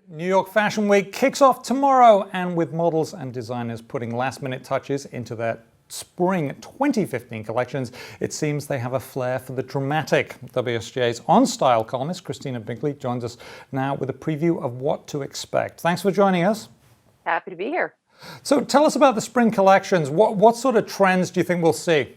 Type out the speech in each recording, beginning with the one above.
New York Fashion Week kicks off tomorrow, and with models and designers putting last-minute touches into their spring 2015 collections, it seems they have a flair for the dramatic. WSJ's On Style columnist Christina Binkley joins us now with a preview of what to expect. Thanks for joining us. Happy to be here. So tell us about the spring collections. What sort of trends do you think we'll see?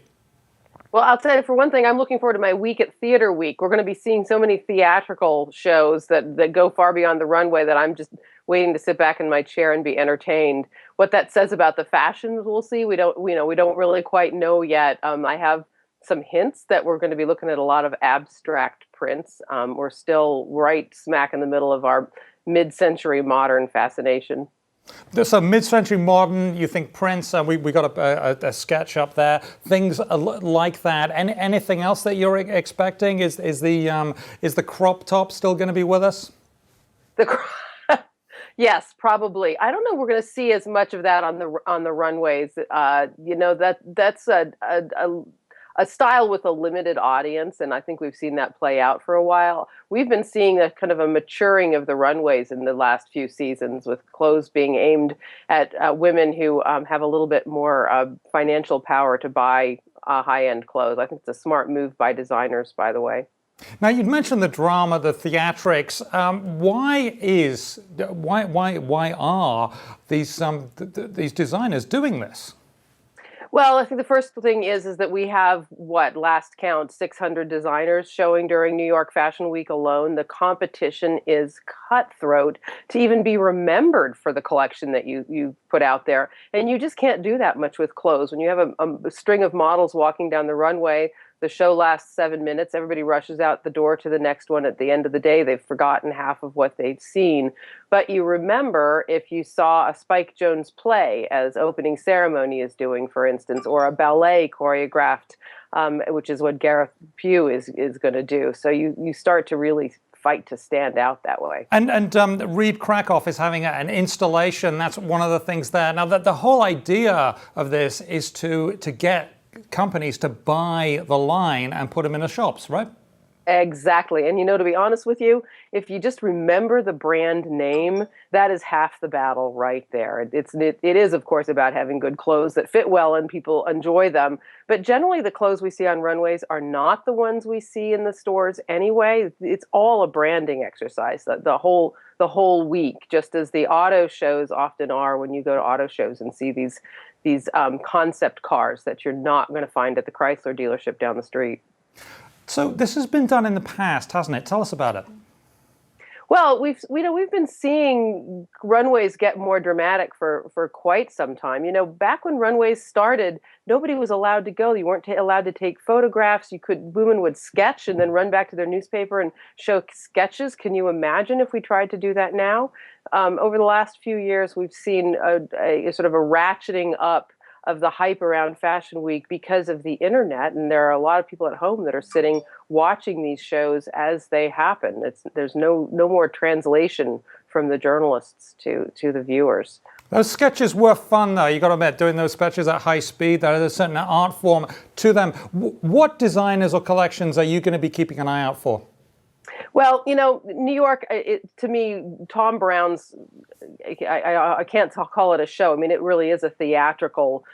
Well, I'll tell you, for one thing, I'm looking forward to my week at Theater Week. We're going to be seeing so many theatrical shows that go far beyond the runway that I'm just waiting to sit back in my chair and be entertained. What that says about the fashions, we'll see. We don't really quite know yet. I have some hints that we're going to be looking at a lot of abstract prints. We're still right smack in the middle of our mid-century modern fascination. So mid-century modern, you think prints, we got a sketch up there, things like that. Anything else that you're expecting? Is the crop top still going to be with us? Yes, probably. I don't know. We're going to see as much of that on the runways. That's a style with a limited audience, and I think we've seen that play out for a while. We've been seeing a kind of a maturing of the runways in the last few seasons, with clothes being aimed at women who have a little bit more financial power to buy high-end clothes. I think it's a smart move by designers, by the way. Now, you'd mentioned the drama, the theatrics. Why are these designers doing this? Well, I think the first thing is that we have, last count, 600 designers showing during New York Fashion Week alone. The competition is cutthroat to even be remembered for the collection that you put out there. And you just can't do that much with clothes. When you have a string of models walking down the runway, the show lasts 7 minutes. Everybody rushes out the door to the next one. At the end of the day, they've forgotten half of what they've seen. But you remember if you saw a Spike Jones play, as opening ceremony is doing, for instance, or a ballet choreographed, which is what Gareth Pugh is going to do. So you start to really fight to stand out that way. And Reed Krakoff is having an installation. That's one of the things there. Now, the whole idea of this is to get companies to buy the line and put them in the shops, right? Exactly. And to be honest with you, if you just remember the brand name, that is half the battle right there. It is, of course, about having good clothes that fit well and people enjoy them. But generally, the clothes we see on runways are not the ones we see in the stores anyway. It's all a branding exercise, the whole week, just as the auto shows often are when you go to auto shows and see these concept cars that you're not going to find at the Chrysler dealership down the street. So this has been done in the past, hasn't it? Tell us about it. Well, we've been seeing runways get more dramatic for quite some time. Back when runways started, nobody was allowed to go. You weren't allowed to take photographs. Women would sketch and then run back to their newspaper and show sketches. Can you imagine if we tried to do that now? Over the last few years, we've seen a sort of a ratcheting up of the hype around Fashion Week because of the internet, and there are a lot of people at home that are sitting watching these shows as they happen. There's no more translation from the journalists to the viewers. Those sketches were fun, though. You got to admit, doing those sketches at high speed, there's a certain art form to them. What designers or collections are you going to be keeping an eye out for? Well, New York, to me, Tom Brown's, I can't call it a show. I mean, it really is a theatrical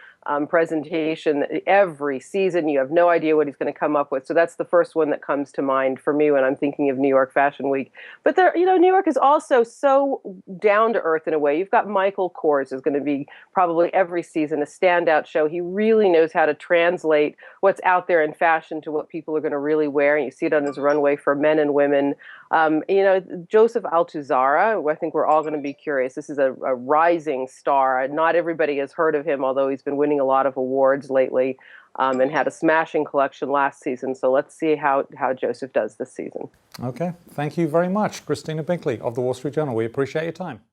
presentation. Every season, you have no idea what he's going to come up with. So that's the first one that comes to mind for me when I'm thinking of New York Fashion Week. But New York is also so down to earth in a way. You've got Michael Kors, who's going to be probably every season a standout show. He really knows how to translate what's out there in fashion to what people are going to really wear. And you see it on his runway for men and women. Joseph Altuzarra, I think we're all going to be curious. This is a rising star. Not everybody has heard of him, although he's been winning a lot of awards lately, and had a smashing collection last season. So let's see how Joseph does this season. Okay. Thank you very much, Christina Binkley of the Wall Street Journal. We appreciate your time.